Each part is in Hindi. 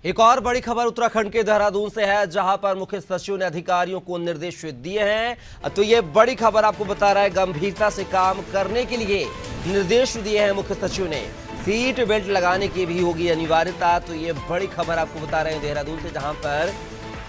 एक और बड़ी खबर उत्तराखंड के देहरादून से है, जहां पर मुख्य सचिव ने अधिकारियों को निर्देश दिए हैं। तो ये बड़ी खबर आपको बता रहा है, गंभीरता से काम करने के लिए निर्देश दिए हैं मुख्य सचिव ने। सीट बेल्ट लगाने की भी होगी अनिवार्यता। तो ये बड़ी खबर आपको बता रहे हैं देहरादून से, जहां पर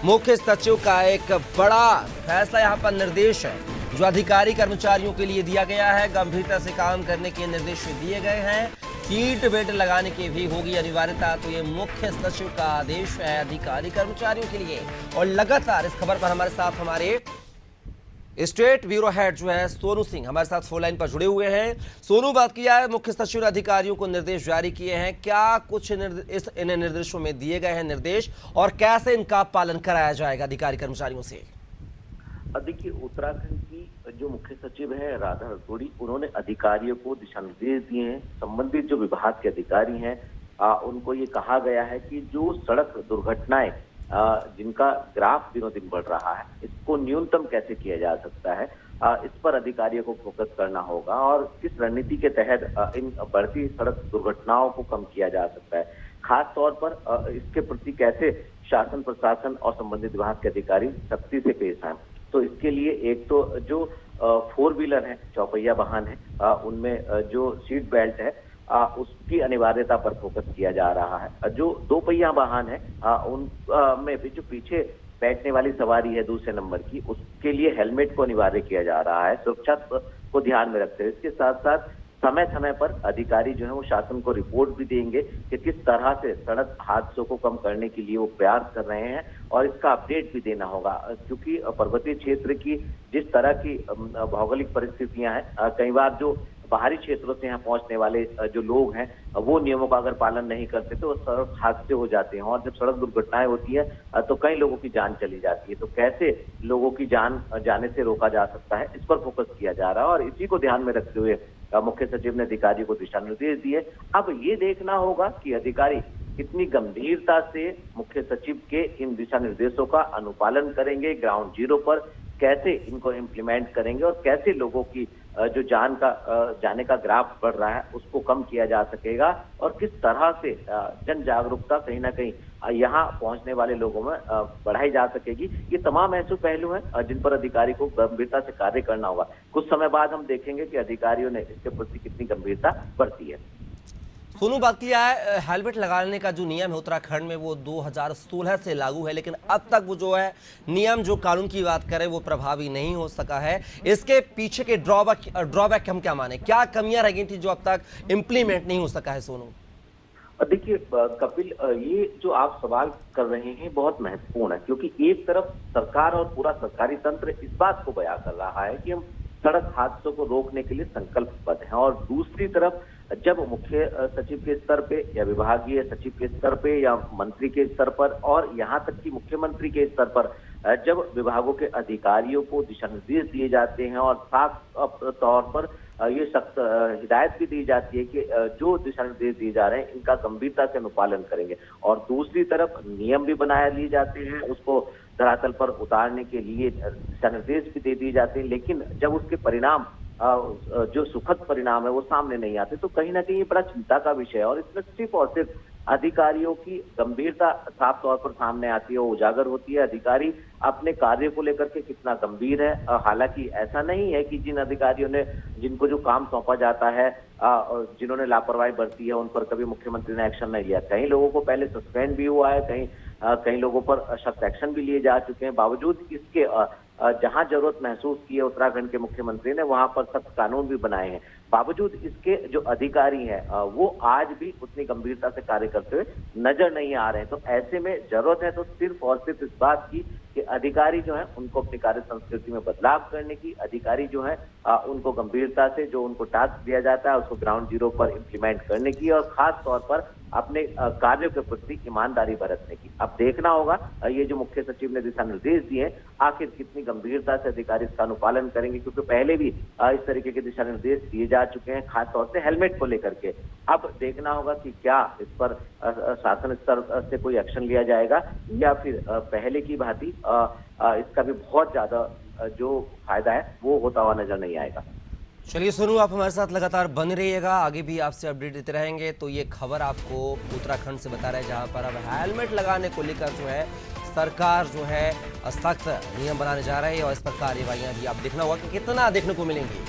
मुख्य सचिव का एक बड़ा फैसला, यहां पर निर्देश है जो अधिकारी कर्मचारियों के लिए दिया गया है। गंभीरता से काम करने के निर्देश दिए गए हैं। सीट बेल्ट लगाने की भी होगी अनिवार्यता। तो ये मुख्य सचिव का आदेश है अधिकारी कर्मचारियों के लिए। और लगातार इस खबर पर हमारे साथ हमारे स्टेट ब्यूरो हेड जो है सोनू सिंह हमारे साथ फोन लाइन पर जुड़े हुए हैं। सोनू, बात किया है मुख्य सचिव ने अधिकारियों को निर्देश जारी किए हैं, क्या कुछ इन निर्देशों में दिए गए हैं निर्देश, और कैसे इनका पालन कराया जाएगा अधिकारी कर्मचारियों से? देखिए, उत्तराखंड की जो मुख्य सचिव है राधा रतोड़ी, उन्होंने अधिकारियों को दिशा निर्देश दिए हैं। संबंधित जो विभाग के अधिकारी हैं उनको ये कहा गया है कि जो सड़क दुर्घटनाएं जिनका ग्राफ दिनों दिन बढ़ रहा है, इसको न्यूनतम कैसे किया जा सकता है, इस पर अधिकारियों को फोकस करना होगा और किस रणनीति के तहत इन बढ़ती सड़क दुर्घटनाओं को कम किया जा सकता है। खास तौर पर इसके प्रति कैसे शासन प्रशासन और संबंधित विभाग के अधिकारी सख्ती से पेश आए। तो इसके लिए एक तो जो 4 व्हीलर है, चौपहिया वाहन है, उनमें जो सीट बेल्ट है उसकी अनिवार्यता पर फोकस किया जा रहा है। जो 2 पहिया वाहन है उन में भी जो पीछे बैठने वाली सवारी है दूसरे नंबर की, उसके लिए हेलमेट को अनिवार्य किया जा रहा है, सुरक्षा को ध्यान में रखते हुए। इसके साथ साथ समय समय पर अधिकारी जो है वो शासन को रिपोर्ट भी देंगे कि किस तरह से सड़क हादसों को कम करने के लिए वो प्रयास कर रहे हैं, और इसका अपडेट भी देना होगा। क्योंकि पर्वतीय क्षेत्र की जिस तरह की भौगोलिक परिस्थितियां हैं, कई बार जो बाहरी क्षेत्रों से यहाँ पहुंचने वाले जो लोग हैं वो नियमों का अगर पालन नहीं करते तो सड़क हादसे हो जाते हैं, और जब सड़क दुर्घटनाएं होती है तो कई लोगों की जान चली जाती है। तो कैसे लोगों की जान जाने से रोका जा सकता है, इस पर फोकस किया जा रहा है, और इसी को ध्यान में रखते हुए मुख्य सचिव ने अधिकारियों को दिशा निर्देश दिए। अब ये देखना होगा कि अधिकारी कितनी गंभीरता से मुख्य सचिव के इन दिशा निर्देशों का अनुपालन करेंगे, ग्राउंड जीरो पर कैसे इनको इम्प्लीमेंट करेंगे, और कैसे लोगों की जो जाने का ग्राफ बढ़ रहा है उसको कम किया जा सकेगा, और किस तरह से जन जागरूकता कहीं ना कहीं यहाँ पहुंचने वाले लोगों में बढ़ाई जा सकेगी। ये तमाम ऐसे पहलू हैं जिन पर अधिकारी को गंभीरता से कार्य करना होगा। कुछ समय बाद हम देखेंगे कि अधिकारियों ने इसके प्रति कितनी गंभीरता बरती है। सोनू, बात किया है हेलमेट लगाने का जो नियम है उत्तराखंड में वो 2016 से लागू है, लेकिन अब तक वो जो है नियम, जो कानून की बात करें, वो प्रभावी नहीं हो सका है। इसके पीछे के ड्रॉबैक हम क्या माने, क्या कमियां रह गई थी जो अब तक इम्प्लीमेंट नहीं हो सका है? सोनू, देखिए कपिल, ये जो आप सवाल कर रहे हैं बहुत महत्वपूर्ण है, क्योंकि एक तरफ सरकार और पूरा सरकारी तंत्र इस बात को बयां कर रहा है कि हम सड़क हादसों को रोकने के लिए संकल्पबद्ध हैं, और दूसरी तरफ जब मुख्य सचिव के स्तर पे या विभागीय सचिव के स्तर पे या मंत्री के स्तर पर और यहाँ तक कि मुख्यमंत्री के स्तर पर जब विभागों के अधिकारियों को दिशा निर्देश दिए जाते हैं और साफ तौर पर ये सख्त हिदायत भी दी जाती है कि जो दिशा निर्देश दिए जा रहे हैं इनका गंभीरता से अनुपालन करेंगे, और दूसरी तरफ नियम भी बनाए लिए जाते हैं, उसको धरातल पर उतारने के लिए दिशा निर्देश भी दे दिए जाते हैं, लेकिन जब उसके परिणाम जो सुखद परिणाम है वो सामने नहीं आते, तो कहीं ना कहीं ये बड़ा चिंता का विषय है। और इसमें सिर्फ और सिर्फ अधिकारियों की गंभीरता साफ तौर पर सामने आती है, वो उजागर होती है। अधिकारी अपने कार्य को लेकर के कितना गंभीर है। हालांकि ऐसा नहीं है कि जिन अधिकारियों ने जिनको जो काम सौंपा जाता है जिन्होंने लापरवाही बरती है उन पर कभी मुख्यमंत्री ने एक्शन नहीं लिया। कई लोगों को पहले सस्पेंड भी हुआ है, कई लोगों पर सख्त एक्शन भी लिए जा चुके हैं। बावजूद इसके जहां जरूरत महसूस की है उत्तराखंड के मुख्यमंत्री ने, वहां पर सख्त कानून भी बनाए हैं। बावजूद इसके जो अधिकारी हैं वो आज भी उतनी गंभीरता से कार्य करते हुए नजर नहीं आ रहे हैं। तो ऐसे में जरूरत है तो सिर्फ और सिर्फ इस बात की कि अधिकारी जो है उनको अपनी कार्य संस्कृति में बदलाव करने की, अधिकारी जो है उनको गंभीरता से जो उनको टास्क दिया जाता है उसको ग्राउंड जीरो पर इम्प्लीमेंट करने की, और खास तौर पर अपने कार्यों के प्रति ईमानदारी बरतने की। अब देखना होगा ये जो मुख्य सचिव ने दिशा निर्देश दिए आखिर कितनी गंभीरता से अधिकारी इसका अनुपालन करेंगे, क्योंकि पहले भी इस तरीके के दिशा निर्देश दिए जा चुके हैं, खासतौर से हेलमेट को लेकर के। अब देखना होगा कि क्या इस पर शासन स्तर से कोई एक्शन लिया जाएगा, या फिर पहले की भांति इसका भी बहुत ज्यादा जो फायदा है वो होता हुआ नजर नहीं आएगा। चलिए सोनू, आप हमारे साथ लगातार बने रहिएगा, आगे भी आपसे अपडेट देते रहेंगे। तो ये खबर आपको उत्तराखंड से बता रहे हैं, जहां पर अब हेलमेट लगाने को लेकर जो है सरकार जो है सख्त नियम बनाने जा रही है और इस पर कार्यवाहियां भी आप देखना होगा कि कितना देखने को मिलेंगी।